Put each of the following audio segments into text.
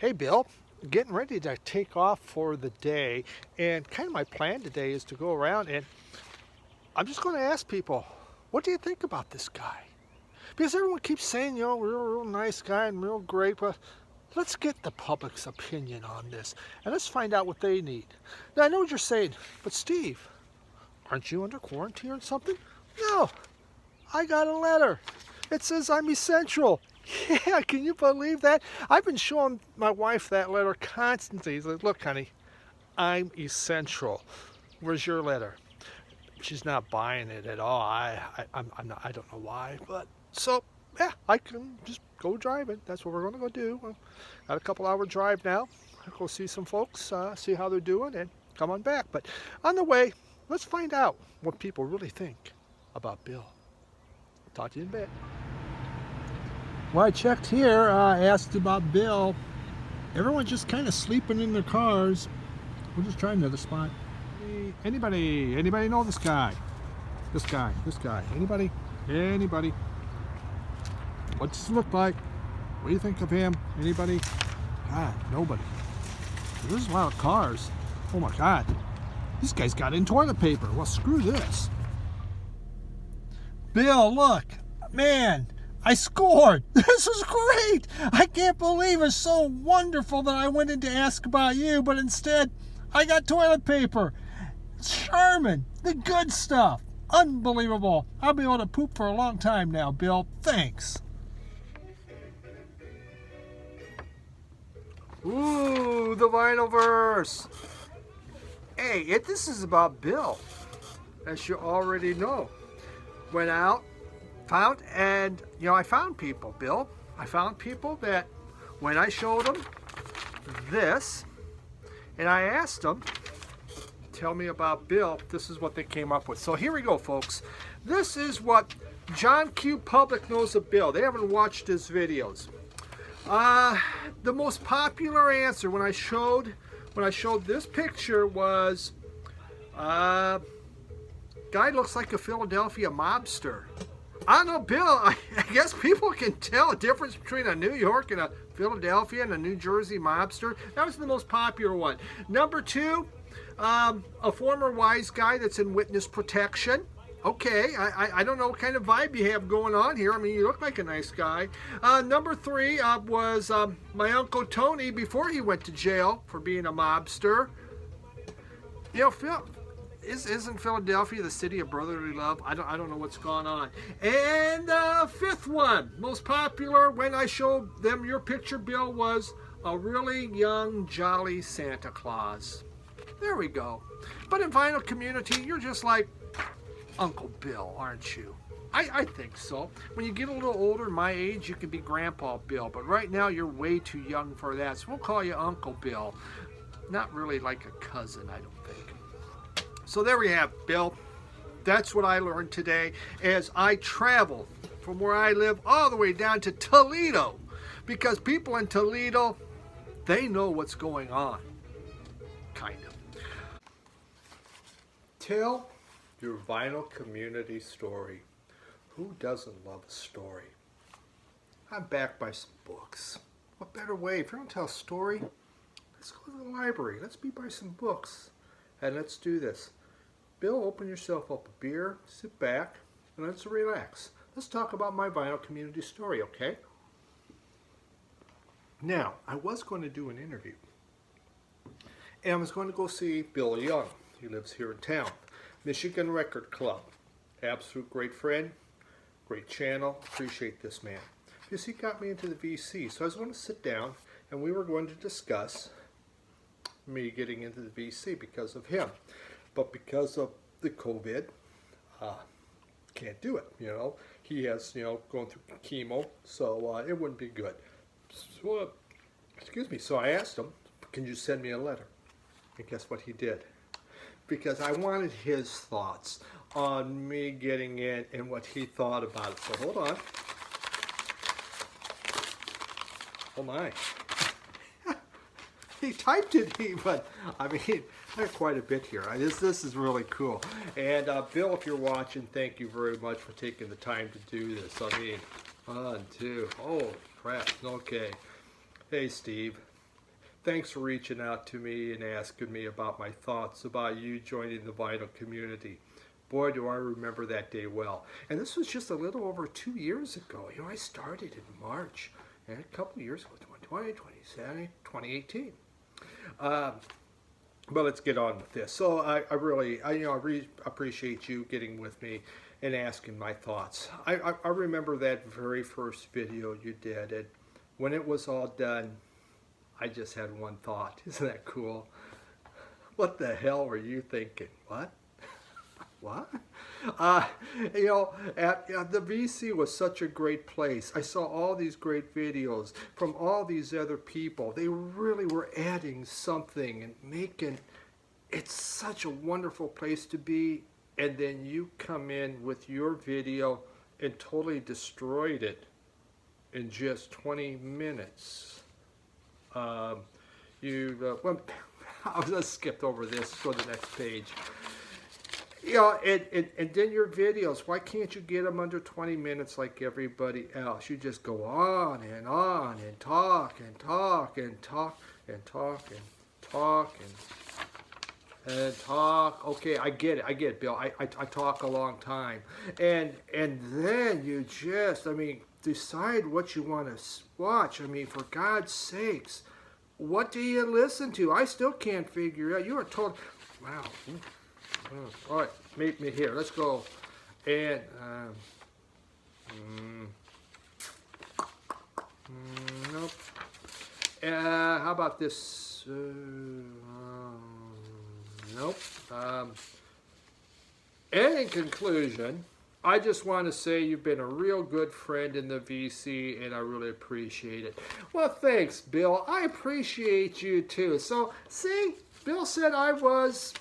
Hey, Bill, getting ready to take off for the day, and kind of my plan today is to go around and I'm just going to ask people, what do you think about this guy? Because everyone keeps saying, real nice guy and real great, but let's get the public's opinion on this and let's find out what they need. Now, I know what you're saying, but Steve, aren't you under quarantine or something? No, I got a letter. It says I'm essential. Yeah, can you believe that? I've been showing my wife that letter constantly. He's like, look, honey, I'm essential. Where's your letter? She's not buying it at all. I'm not, I don't know why, but so yeah, I can just go driving. That's what we're going to go do. Got a couple hour drive now. I'll go see some folks, see how they're doing, and come on back. But on the way, let's find out what people really think about Bill. Talk to you in a bit. Well, I checked here, asked about Bill. Everyone's just kind of sleeping in their cars. We'll just try another spot. Anybody know this guy? This guy. Anybody? What does he look like? What do you think of him? Anybody? God, nobody. There's a lot of cars. Oh my God. This guy's got in toilet paper. Well, screw this. Bill, look. Man, I scored. This was great. I can't believe it's so wonderful that I went in to ask about you, but instead I got toilet paper. Charmin, the good stuff. Unbelievable. I'll be able to poop for a long time now, Bill. Thanks. Ooh, the Vinylverse. Hey, this is about Bill, as you already know. Went out, found, and I found people, Bill. I found people that when I showed them this, and I asked them, tell me about Bill, this is what they came up with. So here we go, folks. This is what John Q. Public knows of Bill. They haven't watched his videos. The most popular answer when I showed this picture was, guy looks like a Philadelphia mobster. I don't know, Bill, I guess people can tell a difference between a New York and a Philadelphia and a New Jersey mobster. That was the most popular one. Number two, a former wise guy that's in witness protection. Okay, I don't know what kind of vibe you have going on here. I mean, you look like a nice guy. Number three was my Uncle Tony before he went to jail for being a mobster. Phil, isn't Philadelphia the city of brotherly love? I don't know what's going on. And fifth one, most popular when I showed them your picture, Bill, was a really young, jolly Santa Claus. There we go. But in vinyl community, you're just like Uncle Bill, aren't you? I think so. When you get a little older, my age, you can be Grandpa Bill. But right now, you're way too young for that. So we'll call you Uncle Bill. Not really like a cousin, I don't think. So there we have, Bill. That's what I learned today as I travel from where I live all the way down to Toledo. Because people in Toledo, they know what's going on. Kind of. Tell your vinyl community story. Who doesn't love a story? I'm backed by some books. What better way? If you're going to tell a story, let's go to the library. Let's buy some books. And let's do this. Bill, open yourself up a beer, sit back, and let's relax. Let's talk about my vinyl community story, okay? Now, I was going to do an interview. And I was going to go see Bill Young. He lives here in town. Michigan Record Club. Absolute great friend. Great channel. Appreciate this man. Because he got me into the VC. So I was going to sit down and we were going to discuss me getting into the VC because of him. But because of the COVID, can't do it, He has, going through chemo, so it wouldn't be good. So, excuse me. So I asked him, can you send me a letter? And guess what he did? Because I wanted his thoughts on me getting in and what he thought about it. So hold on. Oh my. He typed it, but I mean, I have quite a bit here. This is really cool. And Bill, if you're watching, thank you very much for taking the time to do this. I mean, 1, 2, holy crap. Okay. Hey, Steve. thanks for reaching out to me and asking me about my thoughts about you joining the vinyl community. Boy, do I remember that day well. And this was just a little over 2 years ago. You know, I started in March, and a couple of years ago, 2020, 2018. But let's get on with this. So I really appreciate you getting with me and asking my thoughts. I remember that very first video you did, and when it was all done, I just had one thought. Isn't that cool? What the hell were you thinking? What? What? The VC was such a great place. I saw all these great videos from all these other people. They really were adding something and making it such a wonderful place to be. And then you come in with your video and totally destroyed it in just 20 minutes. Well, I just skipped over this. Go to the next page. You know, and then your videos, why can't you get them under 20 minutes like everybody else? You just go on and talk and talk and talk and talk and talk and talk. Okay, I get it, Bill. I talk a long time. And then you just, decide what you want to watch. For God's sakes, what do you listen to? I still can't figure out. You are told, wow. All right, meet me here. Let's go. And nope. How about this? Nope. And in conclusion, I just want to say you've been a real good friend in the VC, and I really appreciate it. Well, thanks, Bill. I appreciate you too. So, see, Bill said I was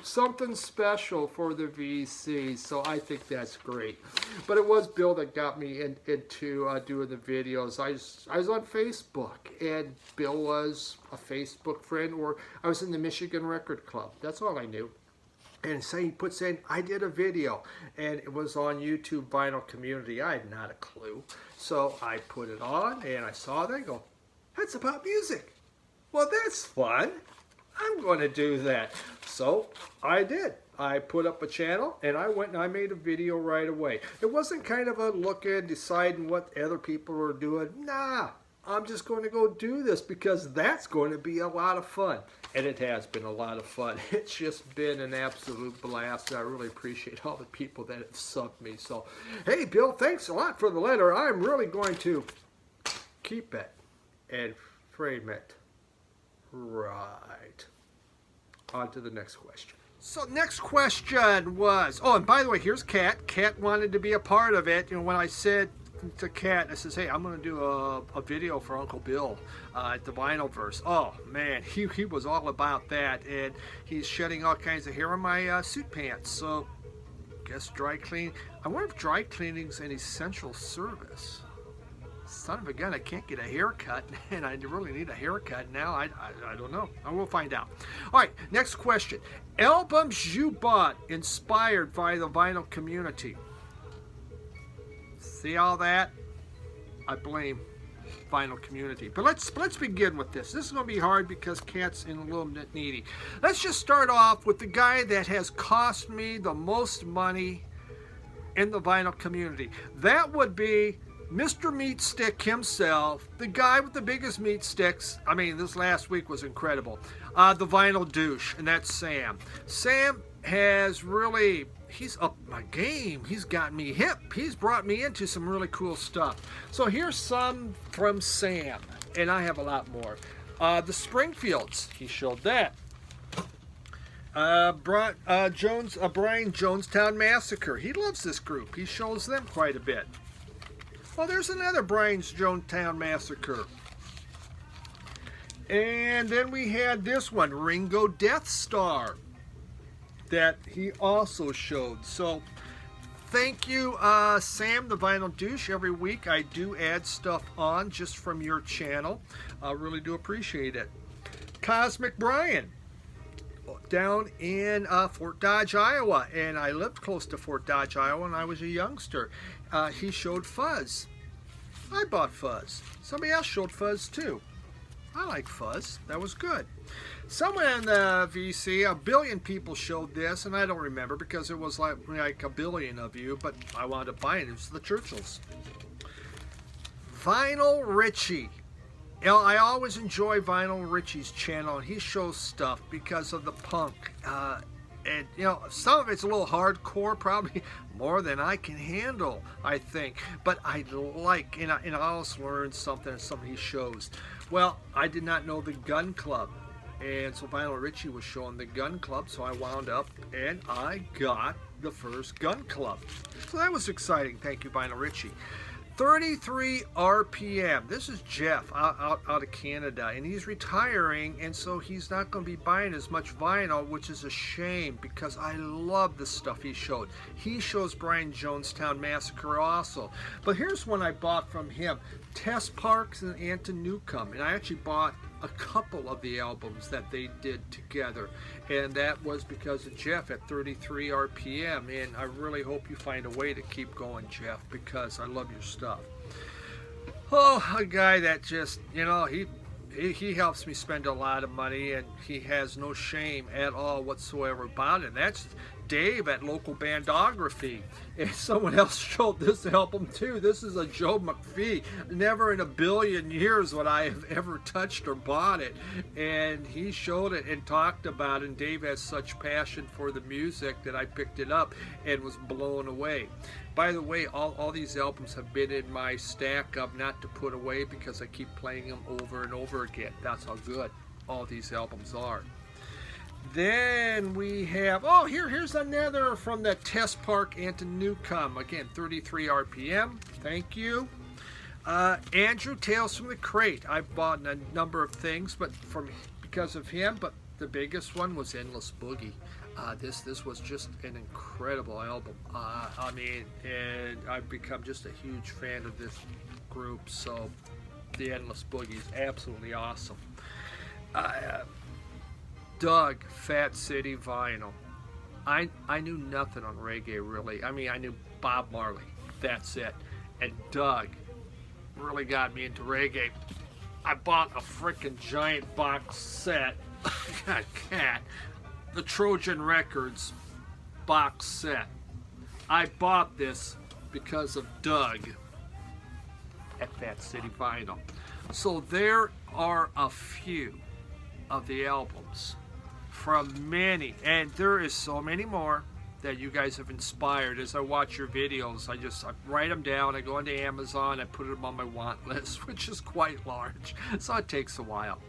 something special for the VC, so I think that's great. But it was Bill that got me into doing the videos. I was on Facebook, and Bill was a Facebook friend, or I was in the Michigan Record Club. That's all I knew. And so he puts in, I did a video, and it was on YouTube Vinyl Community. I had not a clue. So I put it on, and I saw that, I go, that's about music. Well, that's fun. I'm going to do that. So I did. I put up a channel, and I went and I made a video right away. It wasn't kind of a looking, deciding what other people were doing. Nah, I'm just going to go do this because that's going to be a lot of fun. And it has been a lot of fun. It's just been an absolute blast. I really appreciate all the people that have subbed me. So, hey, Bill, thanks a lot for the letter. I'm really going to keep it and frame it. Right. On to the next question. So next question was, oh, and by the way, here's Kat. Kat wanted to be a part of it. When I said to Kat, I says, hey, I'm going to do a video for Uncle Bill at the Vinylverse. Oh, man, he was all about that. And he's shedding all kinds of hair on my suit pants. So guess dry clean. I wonder if dry cleaning's an essential service. Son of a gun, I can't get a haircut, and I really need a haircut now. I don't know. I will find out. All right, next question. Albums you bought inspired by the vinyl community. See all that? I blame vinyl community. But let's begin with this. This is going to be hard because Kat's in a little bit needy. Let's just start off with the guy that has cost me the most money in the vinyl community. That would be Mr. Meat Stick himself, the guy with the biggest meat sticks. This last week was incredible. The vinyl douche, and that's Sam. Sam has really, he's upped my game. He's got me hip. He's brought me into some really cool stuff. So here's some from Sam, and I have a lot more. The Springfields, he showed that. Brian Jonestown Massacre, he loves this group. He shows them quite a bit. Well, there's another Brian's Jonestown Massacre. And then we had this one, Ringo Death Star, that he also showed. So thank you, Sam, the Vinyl Douche. Every week I do add stuff on just from your channel. I really do appreciate it. Cosmic Brian, down in Fort Dodge, Iowa. And I lived close to Fort Dodge, Iowa when I was a youngster. He showed Fuzz. I bought Fuzz. Somebody else showed Fuzz too. I like Fuzz. That was good. Someone in the VC, a billion people showed this, and I don't remember because it was like a billion of you, but I wound up buying it. It was the Churchills. Vinyl Richie. You know, I always enjoy Vinyl Richie's channel. He shows stuff because of the punk. And, you know, some of it's a little hardcore, probably more than I can handle, I think. But I like, and I also learned something he shows. Well, I did not know the Gun Club. And so Vinyl Richie was showing the Gun Club, so I wound up and I got the first Gun Club. So that was exciting. Thank you, Vinyl Richie. 33 RPM. This is Jeff out of Canada, and he's retiring, and so he's not going to be buying as much vinyl, which is a shame because I love the stuff he showed. He shows Brian Jonestown Massacre also. But here's one I bought from him, Test Parks and Anton Newcomb, and I actually bought a couple of the albums that they did together, and that was because of Jeff at 33 RPM, and I really hope you find a way to keep going, Jeff, because I love your stuff. Oh, a guy that just, you know, he helps me spend a lot of money, and he has no shame at all whatsoever about it. That's Dave at Local Bandography. And someone else showed this album too. This is a Joe McPhee. Never in a billion years would I have ever touched or bought it. And he showed it and talked about it. And Dave has such passion for the music that I picked it up and was blown away. By the way, all these albums have been in my stack of not to put away because I keep playing them over and over again. That's how good all these albums are. Then we have, oh, here's another from the Test Park Anton Newcomb. Again, 33 RPM. Thank you. Andrew Tales from the Crate. I've bought a number of things, but because of him. But the biggest one was Endless Boogie. This was just an incredible album. I mean, and I've become just a huge fan of this group. So the Endless Boogie is absolutely awesome. Doug, Fat City Vinyl. I knew nothing on reggae, really. I mean, I knew Bob Marley. That's it. And Doug really got me into reggae. I bought a freaking giant box set. God, cat. The Trojan Records box set. I bought this because of Doug at Fat City Vinyl. So there are a few of the albums from many, and there is so many more that you guys have inspired. As I watch your videos, I write them down, I go into Amazon, I put them on my want list, which is quite large, so it takes a while.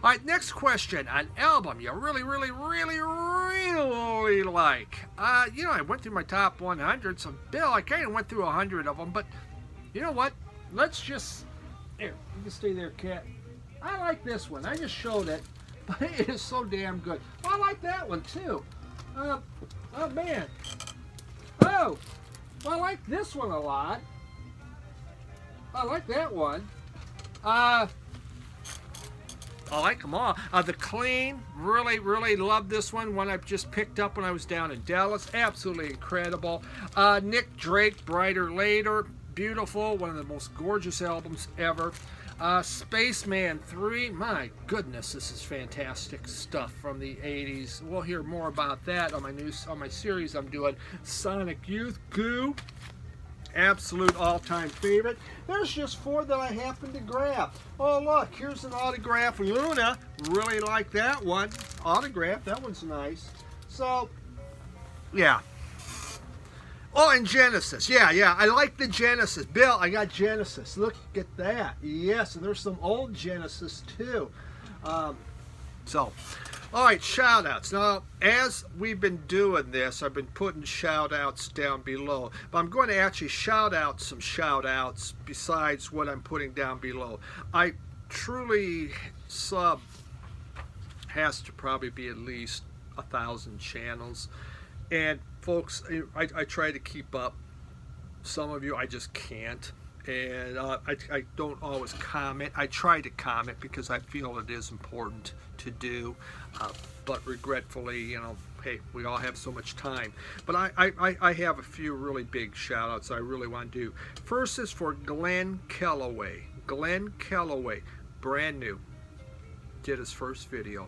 All right, next question. An album you really like. You know, I went through my top 100, so Bill, I kind of went through 100 of them, but you know what? Let's just, here, you can stay there, Cat. I like this one. I just showed it. But it is so damn good. I like that one too. Oh man. Oh, well, I like this one a lot. I like that one. I like them all. The Clean, really love this one. One I just picked up when I was down in Dallas. Absolutely incredible. Nick Drake, Brighter Later, beautiful. One of the most gorgeous albums ever. Spaceman 3, my goodness, this is fantastic stuff from the 80s. We'll hear more about that on my series I'm doing. Sonic Youth, Goo, absolute all-time favorite. There's just 4 that I happened to grab. Oh look, here's an autograph from Luna. Really like that one. Autograph, that one's nice. So, yeah. Oh, and Genesis. Yeah, I like the Genesis. Bill, I got Genesis. Look at that. Yes, and there's some old Genesis too. All right, shout-outs. Now, as we've been doing this, I've been putting shout-outs down below. But I'm going to actually shout out some shout-outs besides what I'm putting down below. I truly sub has to probably be at least 1,000 channels. And folks, I try to keep up. Some of you I just can't, and I don't always comment. I try to comment because I feel it is important to do, but regretfully, you know, hey, we all have so much time. But I have a few really big shout outs I really want to do. First is for Glenn Kellaway. Glenn Kellaway, brand new. did his first video.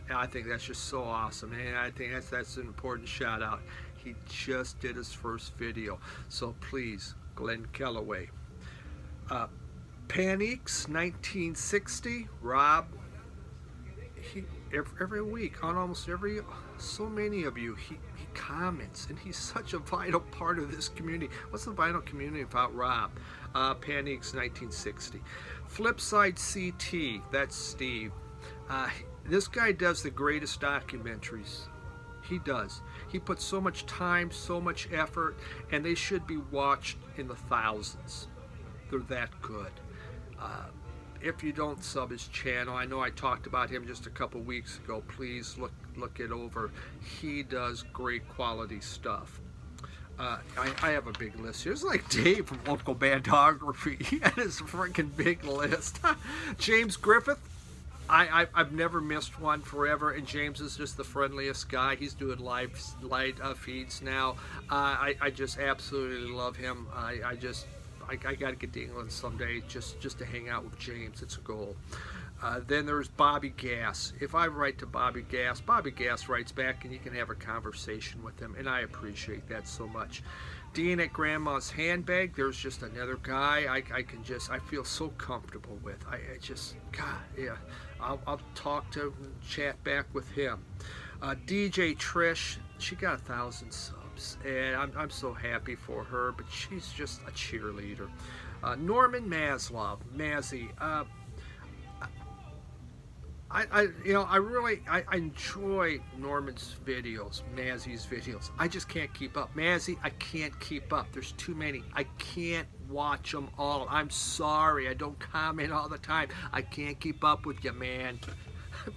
And I think that's just so awesome, and I think that's an important shout out. He just did his first video, so please, Glenn Kellaway. Paniques 1960, Rob. He every week on almost every, so many of you, he comments, and he's such a vital part of this community. What's the vital community about Rob? Paniques 1960. Flipside CT, that's Steve. This guy does the greatest documentaries. He does. He puts so much time, so much effort, and they should be watched in the thousands. They're that good. If you don't sub his channel, I know I talked about him just a couple weeks ago, please look it over. He does great quality stuff. I have a big list here. It's like Dave from Local Bandography. He had his freaking big list. James Griffith. I've never missed one forever, and James is just the friendliest guy. He's doing live feeds now. I just absolutely love him. I got to get to England someday just to hang out with James. It's a goal. Then there's Bobby Gass. If I write to Bobby Gass writes back, and you can have a conversation with him, and I appreciate that so much. Dean at Grandma's Handbag, there's just another guy I feel so comfortable with. I just, God, yeah, I'll talk to, chat back with him. DJ Trish, she got 1,000 subs, and I'm so happy for her, but she's just a cheerleader. Norman Maslov, Mazzy, I enjoy Norman's videos, Mazzy's videos. I just can't keep up. Mazzy, I can't keep up. There's too many. I can't watch them all. I'm sorry. I don't comment all the time. I can't keep up with you, man.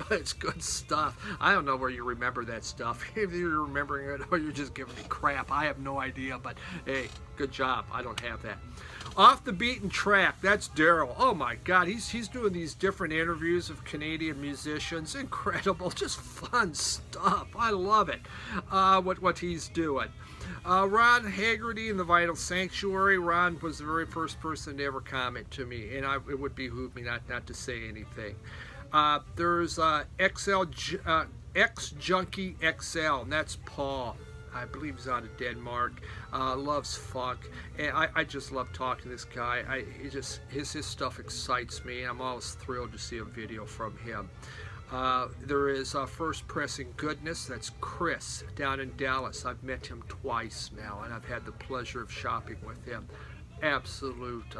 But it's good stuff. I don't know where you remember that stuff. If you're remembering it or you're just giving me crap, I have no idea. But hey, good job. I don't have that. Off the Beaten Track, that's Daryl. Oh my God, he's doing these different interviews of Canadian musicians. Incredible, just fun stuff. I love it. What he's doing. Ron Haggerty in the Vital Sanctuary. Ron was the very first person to ever comment to me, and it would behoove me not to say anything. There's X Junkie XL, and that's Paul. I believe he's out of Denmark. Loves funk, and I just love talking to this guy. His stuff excites me, and I'm always thrilled to see a video from him. There is First Pressing Goodness. That's Chris down in Dallas. I've met him twice now, and I've had the pleasure of shopping with him. Absolute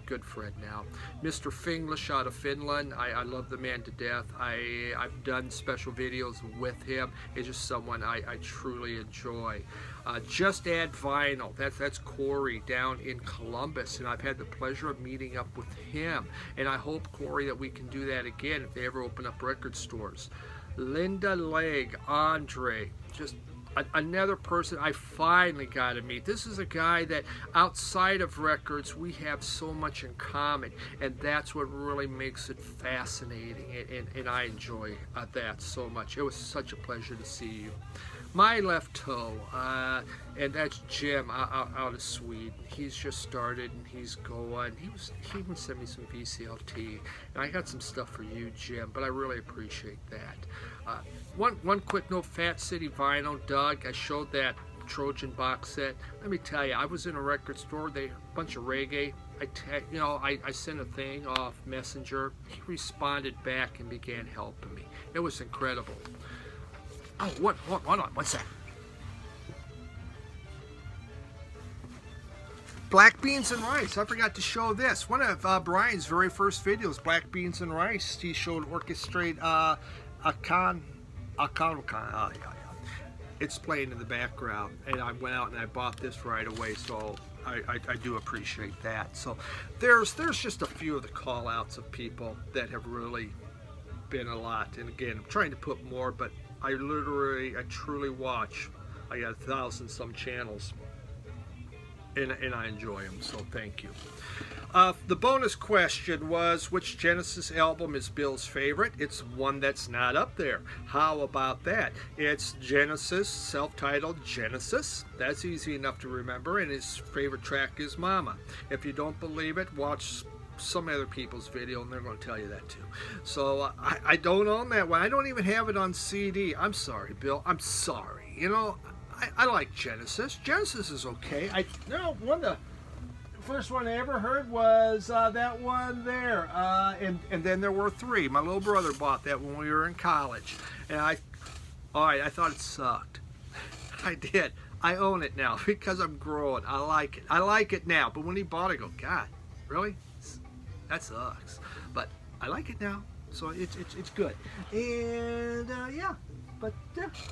good friend now. Mr. Finglish out of Finland. I love the man to death. I've done special videos with him. He's just someone I truly enjoy. Just Add Vinyl. That's Corey down in Columbus, and I've had the pleasure of meeting up with him. And I hope, Corey, that we can do that again if they ever open up record stores. Linda Legg, Andre, just another person I finally got to meet. This is a guy that outside of records we have so much in common, and that's what really makes it fascinating, and I enjoy that so much. It was such a pleasure to see you. My Left Toe, and that's Jim out of Sweden. He's just started and he's going. He even sent me some VCLT, and I got some stuff for you, Jim, but I really appreciate that. One quick note, Fat City Vinyl, Doug, I showed that Trojan box set. Let me tell you, I was in a record store, a bunch of reggae. I sent a thing off Messenger. He responded back and began helping me. It was incredible. Oh, hold on, one sec. Black Beans and Rice. I forgot to show this. One of Brian's very first videos, Black Beans and Rice. He showed Orchestrate Akan. Yeah. It's playing in the background, and I went out and I bought this right away, so I do appreciate that. So there's just a few of the call outs of people that have really been a lot. And again, I'm trying to put more, but I truly watch. I got 1,000 some channels, and I enjoy them, so thank you. The bonus question was, which Genesis album is Bill's favorite? It's one that's not up there. How about that? It's Genesis, self-titled Genesis. That's easy enough to remember, and his favorite track is Mama. If you don't believe it, watch some other people's video, and they're going to tell you that too. So I don't own that one. I don't even have it on CD. I'm sorry, Bill. I'm sorry. You know, I like Genesis. Genesis is okay. One of the first one I ever heard was that one there, and then there were 3. My little brother bought that when we were in college, and I thought it sucked. I did. I own it now because I'm growing. I like it. I like it now. But when he bought it, I go, God, really? That sucks. But I like it now, so it's good. And yeah, but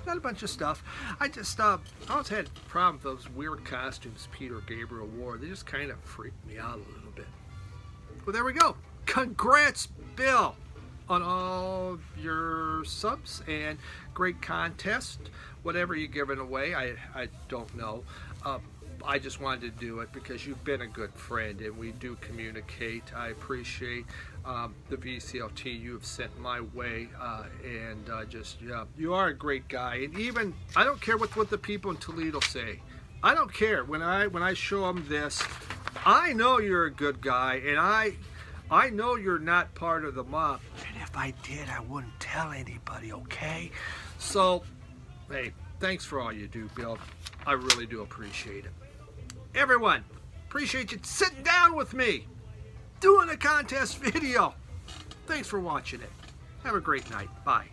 got a bunch of stuff. I just always had a problem with those weird costumes Peter Gabriel wore. They just kind of freaked me out a little bit. Well, there we go. Congrats, Bill, on all your subs and great contest. Whatever you're giving away, I don't know. I just wanted to do it because you've been a good friend and we do communicate. I appreciate the VCLT you have sent my way, and you are a great guy. And even, I don't care what the people in Toledo say. I don't care. When I show them this, I know you're a good guy, and I know you're not part of the mob. And if I did, I wouldn't tell anybody, okay? So, hey, thanks for all you do, Bill. I really do appreciate it. Everyone, appreciate you sitting down with me, doing a contest video. Thanks for watching it. Have a great night. Bye.